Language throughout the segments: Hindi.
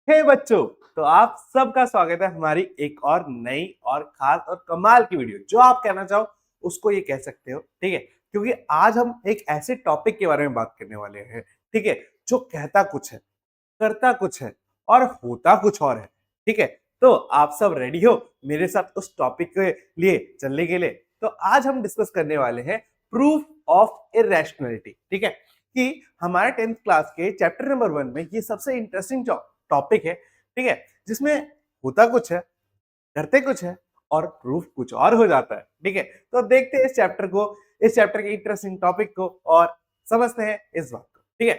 हे बच्चों, तो आप सबका स्वागत है हमारी एक और नई और खास और कमाल की वीडियो। जो आप कहना चाहो उसको ये कह सकते हो, ठीक है। क्योंकि आज हम एक ऐसे टॉपिक के बारे में बात करने वाले हैं, ठीक है, जो कहता कुछ है, करता कुछ है और होता कुछ और है, ठीक है। तो आप सब रेडी हो मेरे साथ उस टॉपिक के लिए चलने के लिए? तो आज हम डिस्कस करने वाले हैं प्रूफ ऑफ इरेशनैलिटी, ठीक है। कि हमारे 10th क्लास के चैप्टर नंबर 1 में ये सबसे इंटरेस्टिंग टॉपिक है, ठीक है, जिसमें होता कुछ है, करते कुछ है और प्रूफ कुछ और हो जाता है, ठीक है। तो देखते हैं इस चैप्टर को, इस चैप्टर के इंटरेस्टिंग टॉपिक को और समझते हैं इस बात को, ठीक है।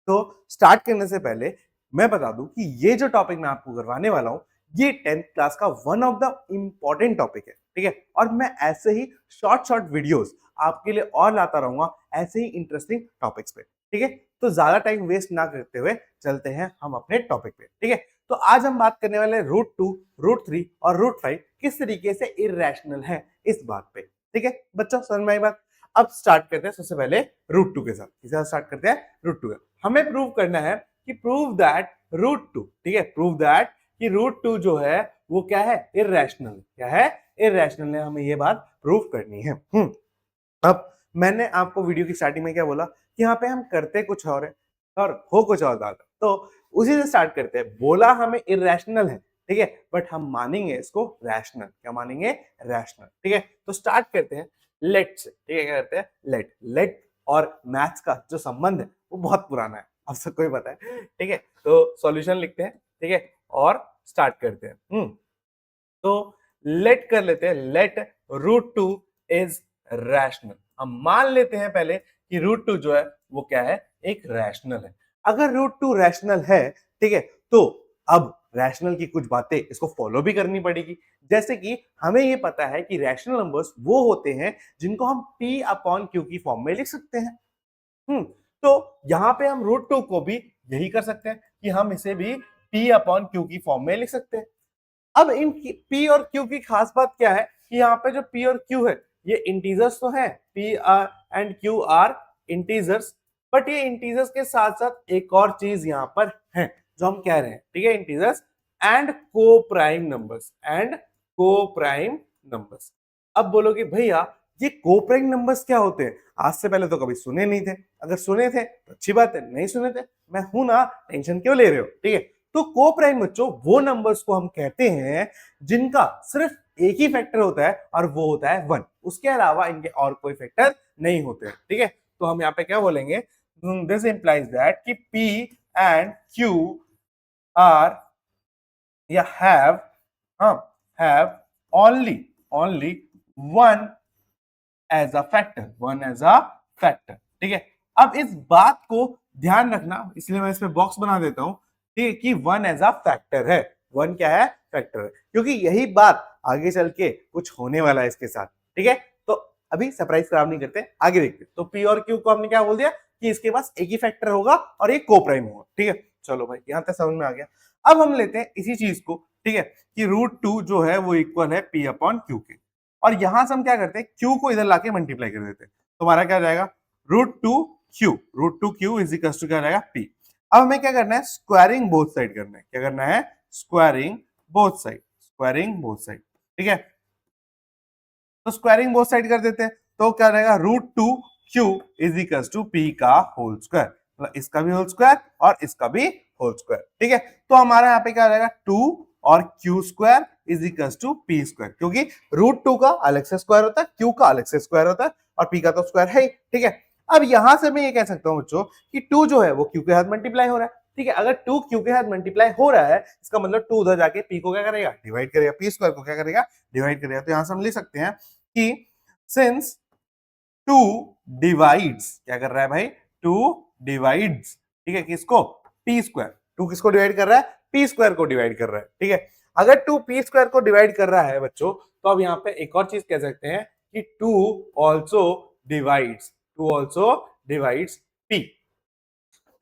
तो स्टार्ट करने से पहले मैं बता दूं कि ये जो टॉपिक मैं आपको करवाने वाला हूं, ये 10th क्लास का one of the important topic है, ठीक है। और मैं ऐसे ही शॉर्ट शॉर्ट वीडियोस आपके लिए और लाता रहूंगा ऐसे ही इंटरेस्टिंग टॉपिक्स पे, ठीक है। तो ज्यादा टाइम वेस्ट ना करते हुए चलते हैं हम अपने टॉपिक पे, ठीक है। तो आज हम बात करने वाले रूट 2, रूट 3 और रूट 5 किस तरीके से इरेशनल है इस बात पे, ठीक है। बच्चों समझ में आई बात? अब स्टार्ट करते हैं सबसे पहले रूट 2 के साथ। किसके साथ स्टार्ट करते हैं? रूट 2। हमें प्रूव करना है कि प्रूव दैट रूट 2, ठीक है, प्रूव दैट कि रूट 2 जो है वो क्या है? इरेशनल। क्या है? इरेशनल है। हमें ये बात प्रूव करनी है। अब मैंने आपको वीडियो की स्टार्टिंग में क्या बोला कि यहाँ पे हम करते कुछ और है और हो कुछ और ज्यादा। तो उसी से स्टार्ट करते हैं। बोला हमें इरेशनल है, ठीक है, बट हम मानेंगे इसको रैशनल। क्या मानेंगे? रैशनल, ठीक है। तो स्टार्ट करते हैं लेट से, ठीक है। क्या करते हैं? लेट। लेट और मैथ्स का जो संबंध है वो बहुत पुराना है, आप सबको ही पता है, ठीक है। तो सॉल्यूशन लिखते हैं, ठीक है, और स्टार्ट करते हैं। तो लेट कर लेते हैं, लेट रूट 2 इज रैशनल। हम मान लेते हैं पहले कि रूट 2 जो है वो क्या है? एक रैशनल है। अगर रूट 2 रैशनल है, ठीक है, तो अब रैशनल की कुछ बातें इसको फॉलो भी करनी पड़ेगी। जैसे कि हमें ये पता है कि रैशनल नंबर्स वो होते हैं जिनको हम p अपॉन क्यू की फॉर्म में लिख सकते हैं। तो यहां पे हम रूट 2 को भी यही कर सकते हैं कि हम इसे भी p अपॉन क्यू की फॉर्म में लिख सकते हैं। अब इन P और Q की खास बात क्या है कि यहाँ पे जो P और Q है ये इंटीजर्स तो है, P and Q are integers, but ये इंटीजर्स के साथ साथ एक और चीज यहाँ पर है जो हम कह रहे हैं, ठीक है, इंटीजर्स एंड को प्राइम नंबर्स, एंड को प्राइम नंबर्स। अब बोलोगे भैया ये को प्राइम नंबर्स क्या होते हैं? आज से पहले तो कभी सुने नहीं थे। अगर सुने थे तो अच्छी बात है, नहीं सुने थे मैं हूं ना, टेंशन क्यों ले रहे हो, ठीक है। तो को प्राइम बच्चों वो नंबर्स को हम कहते हैं जिनका सिर्फ एक ही फैक्टर होता है और वो होता है 1। उसके अलावा इनके और कोई फैक्टर नहीं होते हैं, ठीक है। तो हम यहाँ पे क्या बोलेंगे? दिस इंप्लाइज दैट कि P एंड Q आर या have only one as a factor, one as a factor, ठीक है। अब इस बात को ध्यान रखना, इसलिए मैं इसमें बॉक्स बना देता हूं, ठीक है, कि वन एज अ फैक्टर है। वन क्या है? फैक्टर है, क्योंकि यही बात आगे चल के कुछ होने वाला है इसके साथ, ठीक है। तो अभी सरप्राइज खराब नहीं करते, आगे देखते। तो पी और क्यू को हमने क्या बोल दिया कि इसके पास एक ही फैक्टर होगा और एक को प्राइम होगा, ठीक है। चलो भाई यहां तक समझ में आ गया। अब हम लेते हैं इसी चीज को, ठीक है, कि रूट 2 जो है वो इक्वल है पी अपॉन क्यू के, और यहां से हम क्या करते हैं? क्यू को इधर लाके मल्टीप्लाई कर देते हैं। तो हमारा क्या जाएगा? Root two q is equal to क्या जाएगा? पी। अब हमें क्या करना है? स्क्वायरिंग बोथ साइड करना है। क्या करना है? Squaring both side, squaring both side, ठीक है। तो स्क्वायरिंग बोथ साइड कर देते हैं, तो क्या रहेगा? Root 2 q is equal to p का होल स्क्वायर, मतलब इसका भी होल स्क्वायर और इसका भी होल स्क्वायर, ठीक है। तो हमारा यहाँ पे क्या रहेगा? 2 और q square is equal to p square, क्योंकि रूट 2 का अलग से स्क्वायर होता है, क्यू का अलग से स्क्वायर होता है और पी का तो स्क्वायर है ही, ठीक है। अब यहां से मैं ये कह सकता हूं बच्चों कि 2 जो है वो क्यू के साथ मल्टीप्लाई हो रहा है, ठीक है। अगर 2 क्यू के साथ मल्टीप्लाई हो रहा है, इसका मतलब 2 उधर जाके पी को क्या करेगा? डिवाइड करेगा, पी स्क्वायर को क्या करेगा? डिवाइड करेगा। तो यहां से हम लिख सकते हैं कि सिंस 2 डिवाइड्स, क्या कर रहा है भाई? 2 डिवाइड्स, ठीक है, किसको? P square. 2 किसको डिवाइड कर रहा है? पी स्क्वायर को डिवाइड कर रहा है, ठीक है। अगर 2 पी स्क्वायर को डिवाइड कर रहा है बच्चों, तो अब यहाँ पे एक और चीज कह सकते हैं कि 2 also divides, 2 also divides P.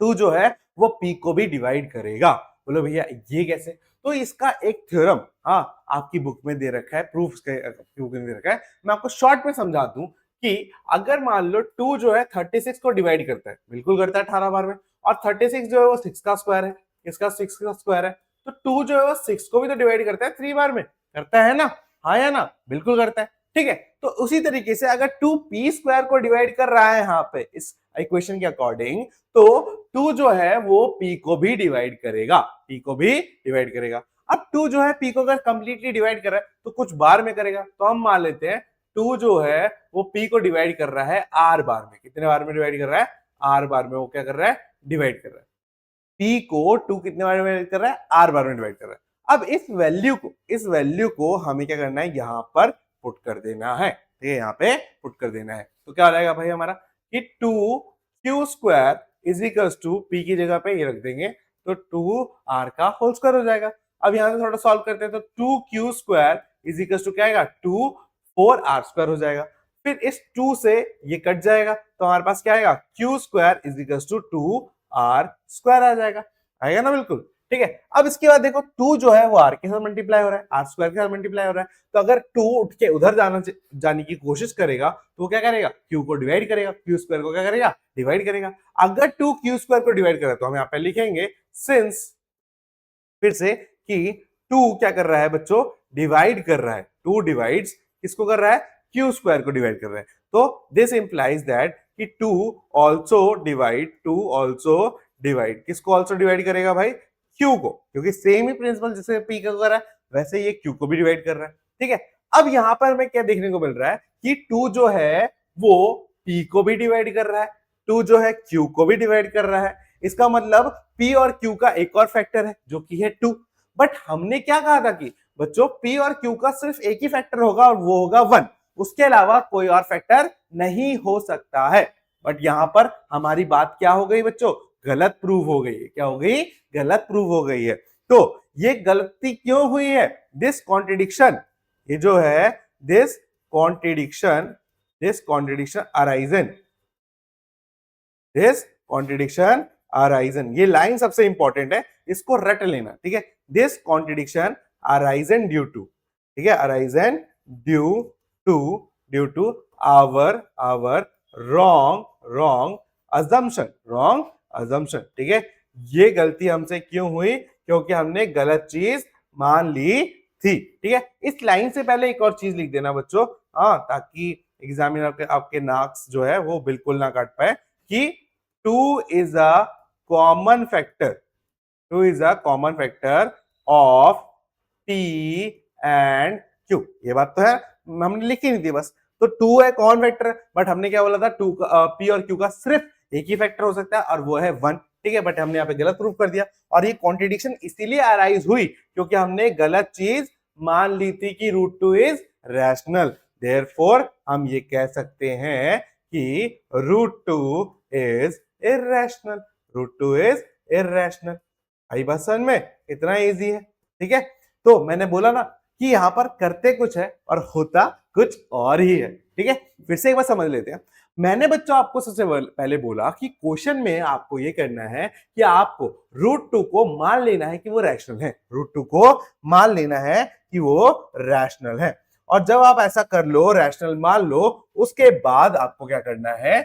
2 जो है वो पी को भी डिवाइड करेगा। बोलो भैया ये कैसे? तो इसका एक थ्योरम, हाँ, आपकी बुक में दे रखा है, प्रूफ दे रखा है। मैं आपको शॉर्ट में समझा दूं कि अगर मान लो 2 जो है 36 को डिवाइड करता है, बिल्कुल करता है 18 बार में, और 36 जो है वो 6 का स्क्वायर है, इसका 6 का स्क्वायर है, तो 2 जो है वो 6 को भी तो डिवाइड करता है 3 बार में, करता है ना, हाँ या ना, बिल्कुल करता है, ठीक है। तो उसी तरीके से अगर 2 पी स्क्वायर को डिवाइड कर रहा है यहाँ पे इस इक्वेशन के अकॉर्डिंग, तो 2 जो है वो पी को भी डिवाइड करेगा, पी को भी डिवाइड करेगा। अब 2 जो है पी को अगर कंप्लीटली डिवाइड कर रहा है तो कुछ बार में करेगा, तो हम मान लेते हैं 2 जो है वो पी को डिवाइड कर रहा है आर बार में। कितने बार में डिवाइड कर रहा है? आर बार में वो क्या कर रहा है? डिवाइड कर रहा है। पी को 2 कितने बार में डिवाइड कर रहा है? आर बार में डिवाइड कर रहा है। अब इस वैल्यू को हमें क्या करना है? यहाँ पर पुट कर देना है, ठीक है, यहाँ पे पुट कर देना है। तो क्या हो जाएगा भाई हमारा कि 2 q square is equals to p की जगह पे ये रख देंगे तो 2 आर का होल स्क्वायर हो जाएगा। अब यहाँ से थोड़ा सॉल्व करते हैं तो 2 q square is equals to क्या आएगा? 2 4 आर स्क्वायर हो जाएगा। फिर इस 2 से ये कट जाएगा तो हमारे पास क्या आएगा? Q square is equals to 2 R square आ जाएगा, आएगा ना, बिल्कुल, ठीक है। अब इसके बाद देखो 2 जो है वो आर के साथ मल्टीप्लाई हो रहा है, आर स्क्वायर के साथ मल्टीप्लाई हो रहा है, तो अगर 2 उठ के उधर जाने की कोशिश करेगा तो वो क्या करेगा? क्यू को डिवाइड करेगा, क्यू स्क्वायर को क्या करेगा? डिवाइड करेगा। अगर 2 क्यू स्क्वायर को डिवाइड करे तो हम यहाँ पे लिखेंगे सिंस, फिर से कि 2 क्या कर रहा है बच्चों? डिवाइड कर रहा है। 2 डिवाइड्स किसको कर रहा है? क्यू स्क्वायर को डिवाइड कर रहा है। तो दिस इंप्लाइज दैट कि 2 ऑल्सो डिवाइड किसको ऑल्सो डिवाइड करेगा भाई? क्यू को, क्योंकि सेम ही प्रिंसिपल जैसे पी का कर रहा है वैसे ये क्यू को भी डिवाइड कर रहा है, ठीक है। अब यहां पर हमें क्या देखने को मिल रहा है कि 2 जो है वो पी को भी डिवाइड कर रहा है, 2 जो है क्यू को भी डिवाइड कर रहा है। इसका मतलब पी और क्यू का एक और फैक्टर है जो कि है 2। बट हमने क्या कहा था कि बच्चों पी और क्यू का सिर्फ एक ही फैक्टर होगा और वो होगा 1, उसके अलावा कोई और फैक्टर नहीं हो सकता है। बट यहां पर हमारी बात क्या हो गई बच्चों? गलत प्रूव हो गई है। क्या हो गई? गलत प्रूव हो गई है। तो ये गलती क्यों हुई है? दिस कॉन्ट्रडिक्शन, ये जो है दिस कॉन्ट्रडिक्शन अराइजन, ये लाइन सबसे इंपॉर्टेंट है, इसको रट लेना, ठीक है। This contradiction arisen due to, ठीक है, arisen due to our wrong assumption, ठीक है। ये गलती हमसे क्यों हुई? क्योंकि हमने गलत चीज मान ली थी, ठीक है। इस लाइन से पहले एक और चीज लिख देना बच्चों, हाँ, ताकि एग्जामिनर आपके नाक्स जो है वो बिल्कुल ना काट पाए कि 2 is a common factor of P and Q। ये बात तो है, हमने लिखी नहीं थी बस। तो 2 है कॉमन फैक्टर, बट हमने क्या बोला था? 2 P और Q का सिर्फ एक ही फैक्टर हो सकता है और वो है 1, ठीक है। बट हमने यहाँ पे गलत प्रूफ कर दिया और ये कॉन्ट्रडिक्शन इसीलिए अराइज हुई क्योंकि हमने गलत चीज मान ली थी कि √2 इज रैशनल। देयरफॉर हम ये कह सकते हैं कि √2 इज इर्रेशनल। आई बात समझ में? इतना इजी है, ठीक है। तो मैंने बोला ना कि यहां पर करते कुछ है और होता कुछ और ही है, ठीक है। फिर से एक बार समझ लेते हैं। मैंने बच्चों आपको सबसे पहले बोला कि क्वेश्चन में आपको ये करना है कि आपको √2 को मान लेना है कि वो रैशनल है, √2 को मान लेना है कि वो रैशनल है। और जब आप ऐसा कर लो, रैशनल मान लो, उसके बाद आपको क्या करना है?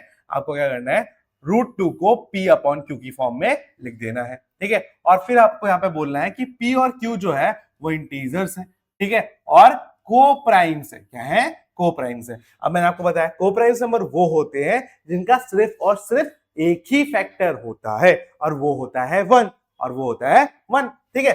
√2 को P अपॉन Q की फॉर्म में लिख देना है, ठीक है। और फिर आपको यहाँ पे बोलना है कि P और Q जो है वो इंटीजर्स है, ठीक है, और को-प्राइम्स है। क्या है? को-प्राइम्स है। अब मैंने आपको बताया को-प्राइम्स नंबर वो होते हैं जिनका सिर्फ और सिर्फ एक ही फैक्टर होता है और वो होता है 1, ठीक है।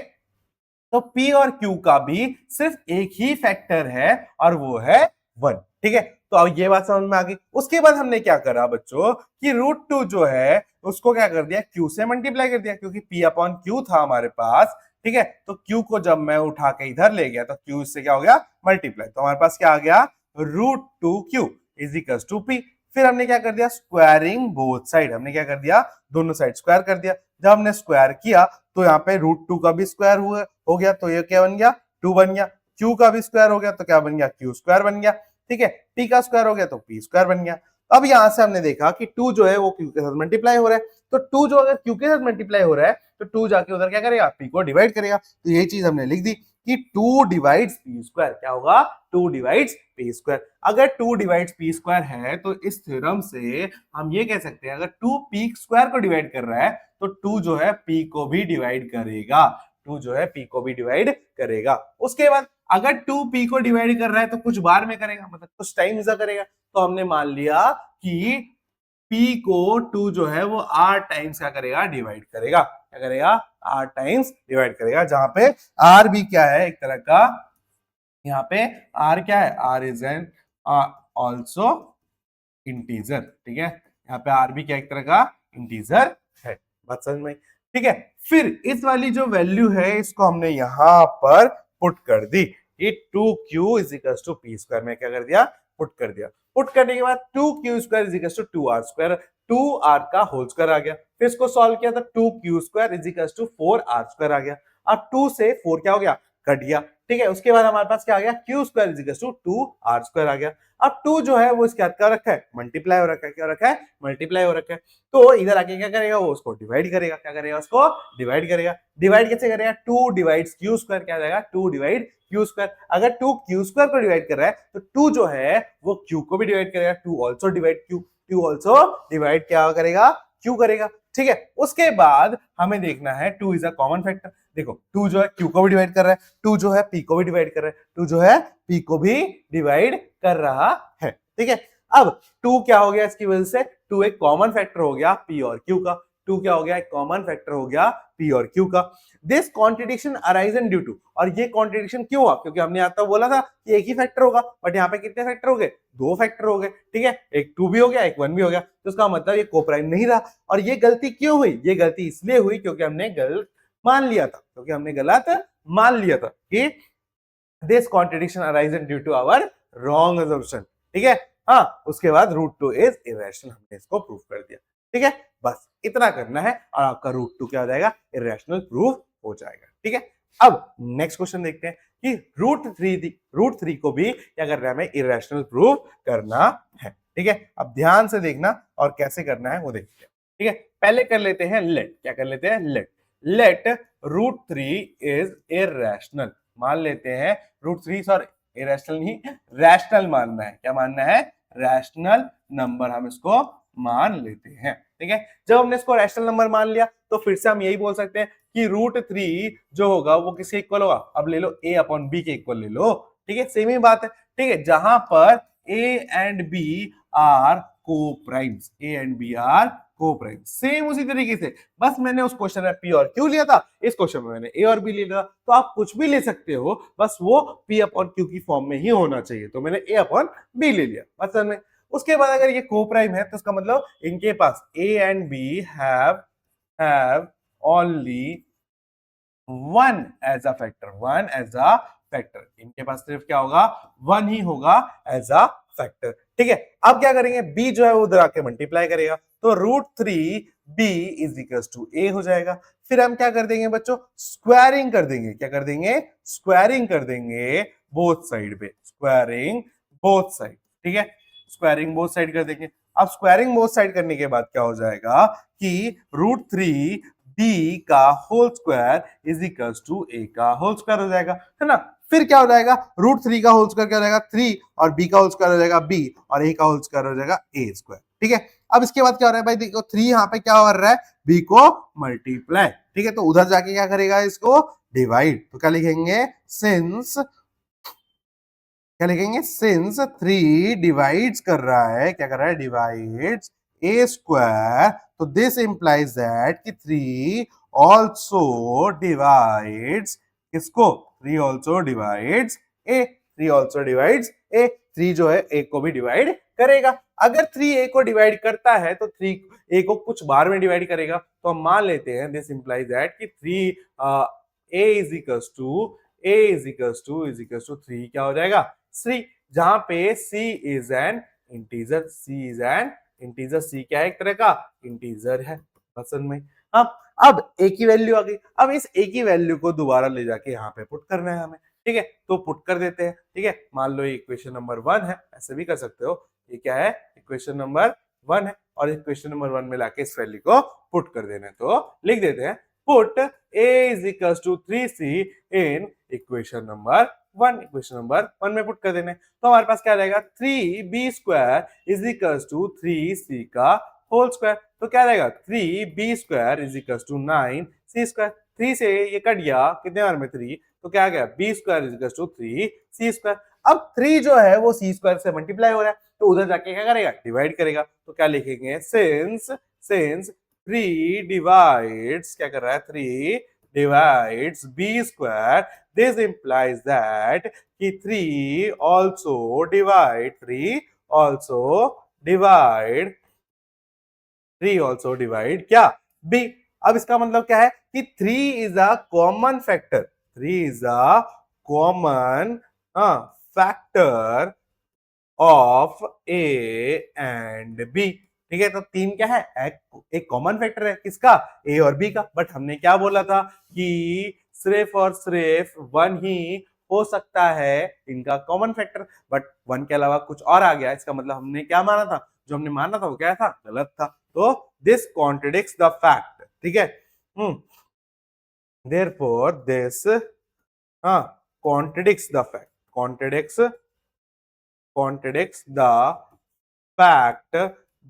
तो P और Q का भी सिर्फ एक ही फैक्टर है और वो है 1, ठीक है। तो अब ये बात समझ में आ गई। उसके बाद हमने क्या करा बच्चों कि √2 जो है उसको क्या कर दिया? Q से मल्टीप्लाई कर दिया, क्योंकि P अपॉन Q था हमारे पास, ठीक है। तो Q को जब मैं उठा के इधर ले गया तो Q इससे क्या हो गया? मल्टीप्लाई। तो हमारे पास क्या आ गया? √2Q is equal to P। फिर हमने क्या कर दिया? Squaring both side. हमने क्या कर दिया? दोनों साइड स्क्वायर कर दिया। जब हमने स्क्वायर किया तो यहाँ पे √2 का भी स्क्वायर हो गया, तो ये क्या बन गया? 2 बन गया। Q का भी स्क्वायर हो गया तो क्या बन गया? Q स्क्वायर बन गया, ठीक है। P का स्क्वायर हो गया तो P स्क्वायर बन गया। अब यहां से हमने देखा कि 2 जो है वो Q के साथ मल्टीप्लाई हो रहा है, तो 2 जो अगर Q के साथ मल्टीप्लाई हो रहा है तो 2 जाके उधर क्या करेगा? P को डिवाइड करेगा। तो यही चीज हमने लिख दी कि 2 डिवाइड्स P स्क्वायर। क्या होगा? 2 डिवाइड्स P स्क्वायर। अगर 2 डिवाइड्स P स्क्वायर है तो इस थ्योरम से हम ये कह सकते हैं अगर 2 P स्क्वायर को डिवाइड कर रहा है तो 2 जो है p को भी डिवाइड करेगा, 2 जो है p को भी डिवाइड करेगा। उसके बाद अगर 2 p को डिवाइड कर रहा है तो कुछ बार में करेगा, मतलब कुछ टाइम ऐसा करेगा। तो हमने मान लिया कि p को 2 जो है वो r टाइम्स क्या करेगा, डिवाइड करेगा। क्या करेगा, r टाइम्स डिवाइड करेगा, जहां पे r भी क्या है, एक तरह का, यहाँ पे r क्या है, r is an also integer. ठीक है, यहाँ पे r भी क्या एक तरह का इंटीजर है। बात समझ में? ठीक है, फिर इस वाली जो वैल्यू है इसको हमने यहां पर पुट कर दी। ये 2q is equal to p square में क्या कर दिया, पुट कर दिया। पुट करने के बाद 2q square is equal to 2r square, 2r का होल स्क्वायर आ गया। फिर इसको सॉल्व किया तो 2q square is equal to 4r square आ गया। अब 2 से 4 क्या हो गया, कट गया। ठीक है, उसके बाद हमारे पास क्या आ गया, q square is equal to 2r square आ गया। अब 2 जो है वो इसके हाथ क्या रखा है, मल्टीप्लाई हो रखा है। क्या रखा है, मल्टीप्लाई हो रखा है। तो इधर आके क्या करेगा, वो उसको डिवाइड करेगा। क्या करेगा, उसको डिवाइड करेगा। डिवाइड कैसे करेगा, 2 डिवाइड्स q स्क्वायर, क्या जाएगा 2 डिवाइड q स्क्वायर। अगर 2 q स्क्वायर को डिवाइड कर रहा है तो 2 जो है वो q को भी डिवाइड करेगा, 2 also divide q, 2 also divide क्या करेगा, q करेगा। ठीक है, उसके बाद हमें देखना है 2 इज अ कॉमन फैक्टर। देखो 2 जो है q को भी डिवाइड कर रहा है, 2 जो है p को भी डिवाइड कर रहा है, 2 जो है p को भी डिवाइड कर रहा है। ठीक है, अब 2 क्या हो गया, इसकी वजह से 2 एक कॉमन फैक्टर हो गया p और q का। 2 क्या हो गया, एक कॉमन फैक्टर हो गया p और q का। This contradiction arisen due to, और ये कॉन्ट्रडिक्शन क्यों हुआ, क्योंकि हमने आता बोला था कि एक ही फैक्टर होगा, बट यहाँ पे कितने फैक्टर हो गए, 2 फैक्टर हो गए। ठीक है, एक 2 भी हो गया, एक 1 भी हो गया, तो इसका मतलब ये कोप्राइम नहीं रहा। और ये गलती क्यों हुई, ये गलती इसलिए हुई क्योंकि हमने गलत मान लिया था, कि this contradiction arisen due to our wrong assumption. ठीक है, हाँ, उसके बाद √2 इज इरेशनल, हमने इसको प्रूव कर दिया। ठीक है, बस इतना करना है और आपका √2 क्या हो जाएगा, इरेशनल प्रूफ हो जाएगा। ठीक है, अब नेक्स्ट क्वेश्चन देखते हैं कि √3 को भी क्या करना है, हमें इरेशनल प्रूफ करना है। ठीक है, अब ध्यान से देखना और कैसे करना है वो देखते हैं। ठीक है, पहले कर लेते हैं लेट, क्या कर लेते हैं, लेट √3 इज इरेशनल। मान लेते हैं √3, सॉरी इरेशनल नहीं, रैशनल मानना है। क्या मानना है, रैशनल नंबर हम इसको मान लेते हैं। ठीक है, जब हमने इसको रैशनल नंबर मान लिया तो फिर से हम यही बोल सकते हैं कि √3 जो होगा वो किसके इक्वल होगा, अब ले लो a/b के इक्वल ले लो। ठीक है, सेम ही बात है। ठीक है, जहां पर a and b are co-primes, a and b are co-prime, same उसी तरीके से, बस मैंने उस क्वेश्चन में p और q लिया था, इस क्वेश्चन में मैंने a और b लिया था। तो आप कुछ भी ले सकते हो, बस वो p/q की फॉर्म में ही होना चाहिए। तो मैंने a/b ले लिया, बस समझ में। उसके बाद अगर ये को-प्राइम है तो इसका मतलब इनके पास a and b have only one as a factor, इनके पास सिर्फ क्या होगा, 1 ही होगा एज अ फैक्टर। ठीक है, अब क्या करेंगे, b जो है वो उधर आके मल्टीप्लाई करेगा, तो √3b is equal to a हो जाएगा। फिर हम क्या कर देंगे बच्चों, स्क्वायरिंग कर देंगे। क्या कर देंगे, स्क्वायरिंग कर देंगे बोथ साइड पे, स्क्वायरिंग बोथ साइड। ठीक है, स्क्वायरिंग बोथ साइड कर देंगे। अब स्क्वायरिंग बोथ साइड करने के बाद क्या हो जाएगा कि √3b का whole square is equal to a का होल स्क्वायर हो जाएगा, है ना। फिर क्या हो जाएगा, √3 का होल स्क्वायर क्या हो जाएगा 3, और b का होल स्क्वायर हो जाएगा b, और a का होल स्क्वायर हो जाएगा a स्क्वायर। ठीक है, अब इसके बाद क्या हो रहा है भाई, देखो 3 यहाँ पे क्या कर रहा है, b को मल्टीप्लाई। ठीक है, तो उधर जाके क्या करेगा, इसको डिवाइड। तो क्या लिखेंगे, सिंस 3 डिवाइड्स कर रहा है, क्या कर रहा है, डिवाइड्स a स्क्वायर, तो दिस इंप्लाइज दैट कि 3 ऑल्सो डिवाइड्स किसको, 3 also divides a, 3 also divides a, 3 जो है a को भी डिवाइड करेगा। अगर 3 a को डिवाइड करता है तो 3 a को कुछ बार में डिवाइड करेगा, तो हम मान लेते हैं दिस इंप्लाइज दैट कि 3 a इज इक्वल्स टू 3 क्या हो जाएगा, 3, जहां पे c is an integer, c क्या है, एक तरह का इंटीजर है। पसंद में, अब a की वैल्यू आ गई। अब इस a की वैल्यू को दोबारा ले जाके यहाँ पे पुट करना है हमें। ठीक है, तो पुट कर देते हैं। ठीक है, मान लो ये इक्वेशन नंबर 1 है, ऐसे भी कर सकते हो। ये क्या है, इक्वेशन नंबर 1 है, और इक्वेशन नंबर 1 में लाके इस वैल्यू को पुट कर देना है। तो लिख देते हैं, put a is equals to 3c in equation number 1, equation number 1 में पुट कर देने। तो हमारे पास क्या रहेगा, 3b square is equals to 3c का होल स्क्वायर। तो क्या रहेगा 3b² is equal to 9c²। 3 से ये कट गया कितने बार में 3, तो क्या आ गया b² is equal to 3c²। अब 3 जो है वो c² से मल्टीप्लाई हो रहा है, तो उधर जाके क्या करेगा डिवाइड करेगा। तो क्या लिखेंगे सिंस 3 डिवाइड्स क्या कर रहा है 3 divides b², this implies that कि 3 also divide क्या b। अब इसका मतलब क्या है कि 3 is a common factor, 3 is a common factor of a and b। ठीक है, तो 3 क्या है एक कॉमन फैक्टर है किसका a और b का। बट हमने क्या बोला था कि सिर्फ और सिर्फ 1 ही हो सकता है इनका कॉमन फैक्टर, बट 1 के अलावा कुछ और आ गया। इसका मतलब हमने क्या माना था, जो हमने माना था वो क्या था गलत था। तो दिस कॉन्ट्रडिक्ट्स द फैक्ट। ठीक है, therefore this contradicts the fact, contradicts the fact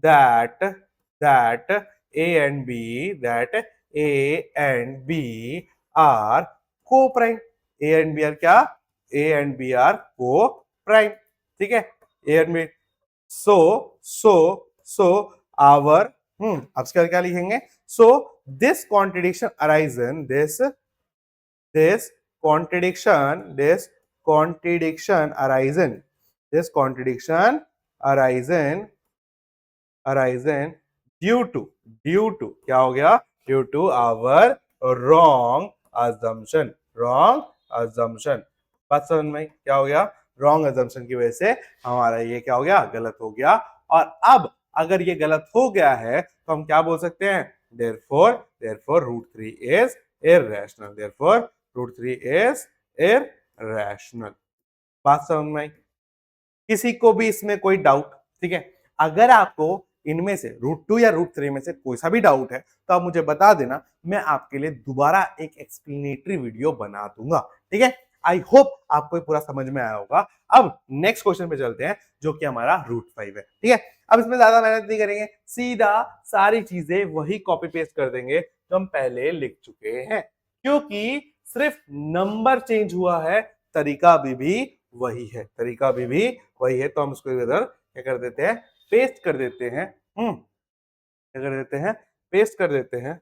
that A and B are co-prime। A and B are क्या A and B are co-prime। ठीक है, A and B so our अब इसका क्या लिखेंगे so this contradiction arisen this contradiction arisen due to क्या हो गया due to our wrong assumption। बात समझ में क्या हो गया, रॉन्ग assumption की वजह से हमारा ये क्या हो गया गलत हो गया। और अब अगर ये गलत हो गया है तो हम क्या बोल सकते हैं therefore √3 is irrational, बात समझ में आई। किसी को भी इसमें कोई डाउट, ठीक है, अगर आपको इनमें से √2 या √3 में से कोई सा भी डाउट है तो आप मुझे बता देना, मैं आपके लिए दोबारा एक एक्सप्लेनेटरी वीडियो बना दूंगा। ठीक है, आई होप आपको पूरा समझ में आया होगा। अब नेक्स्ट क्वेश्चन पे चलते हैं जो कि हमारा √5 है। ठीक है, अब इसमें ज्यादा मेहनत नहीं करेंगे, सीधा सारी चीजें वही कॉपी पेस्ट कर देंगे जो हम पहले लिख चुके हैं, क्योंकि सिर्फ नंबर चेंज हुआ है, तरीका भी वही है, तो हम उसको इधर क्या कर देते हैं पेस्ट कर देते हैं। क्या कर देते हैं पेस्ट कर देते हैं।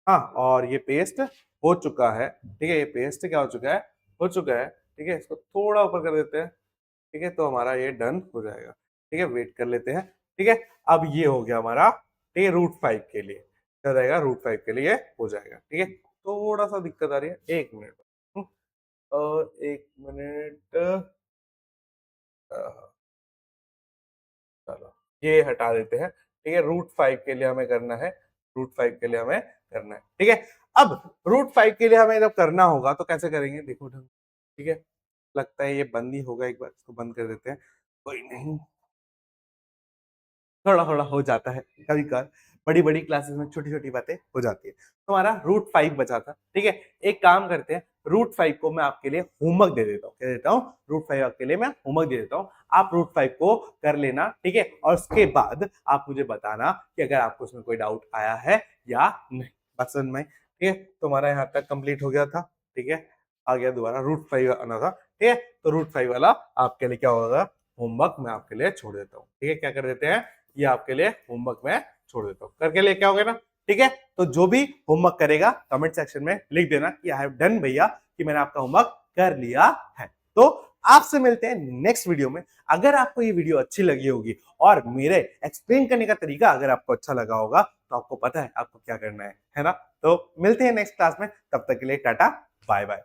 हाँ, और ये पेस्ट हो चुका है। ठीक है, ये पेस्ट क्या हो चुका है। ठीक है, इसको थोड़ा ऊपर कर देते हैं। ठीक है, तो हमारा ये डन हो जाएगा। ठीक है, वेट कर लेते हैं। ठीक है, अब ये हो गया हमारा, ठीक है, √5 के लिए क्या रहेगा, √5 के लिए हो जाएगा। ठीक है, थोड़ा सा दिक्कत आ रही है, 1 मिनट। और 1 मिनट, चलो ये हटा देते हैं। ठीक है, √5 के लिए हमें करना है, ठीक है। अब √5 के लिए हमें जब करना होगा तो कैसे करेंगे देखो ढंग। ठीक है, लगता है ये बंद ही होगा, एक बार इसको बंद कर देते हैं। कोई नहीं, थोड़ा थोड़ा हो जाता है कभी कभार, बड़ी बड़ी क्लासेस में छोटी छोटी बातें हो जाती है। तो हमारा √5 बचा था। ठीक है, एक काम करते हैं, √5 को मैं आपके लिए होमवर्क दे देता हूँ। क्या देता हूँ, √5 आपके लिए मैं होमवर्क दे देता हूँ, आप √5 को कर लेना। ठीक है, और उसके बाद आप मुझे बताना कि अगर आपको उसमें कोई डाउट आया है या नहीं। बात समझ में? ठीक है, तो हमारा यहाँ तक कंप्लीट हो गया था। ठीक है, आ गया दोबारा √5 आना था। ठीक है, तो √5 वाला आपके लिए क्या होगा, होमवर्क मैं आपके लिए छोड़ देता हूँ। ठीक है, क्या कर देते हैं, ये आपके लिए होमवर्क में छोड़ देता हूँ, करके लेके आओगे ना। ठीक है, तो जो भी होमवर्क करेगा कमेंट सेक्शन में लिख देना कि आई हैव डन भैया, कि मैंने आपका होमवर्क कर लिया है। तो आपसे मिलते हैं नेक्स्ट वीडियो में। अगर आपको ये वीडियो अच्छी लगी होगी और मेरे एक्सप्लेन करने का तरीका अगर आपको अच्छा लगा होगा तो आपको पता है आपको क्या करना है ना। तो मिलते हैं नेक्स्ट क्लास में, तब तक के लिए टाटा बाय बाय।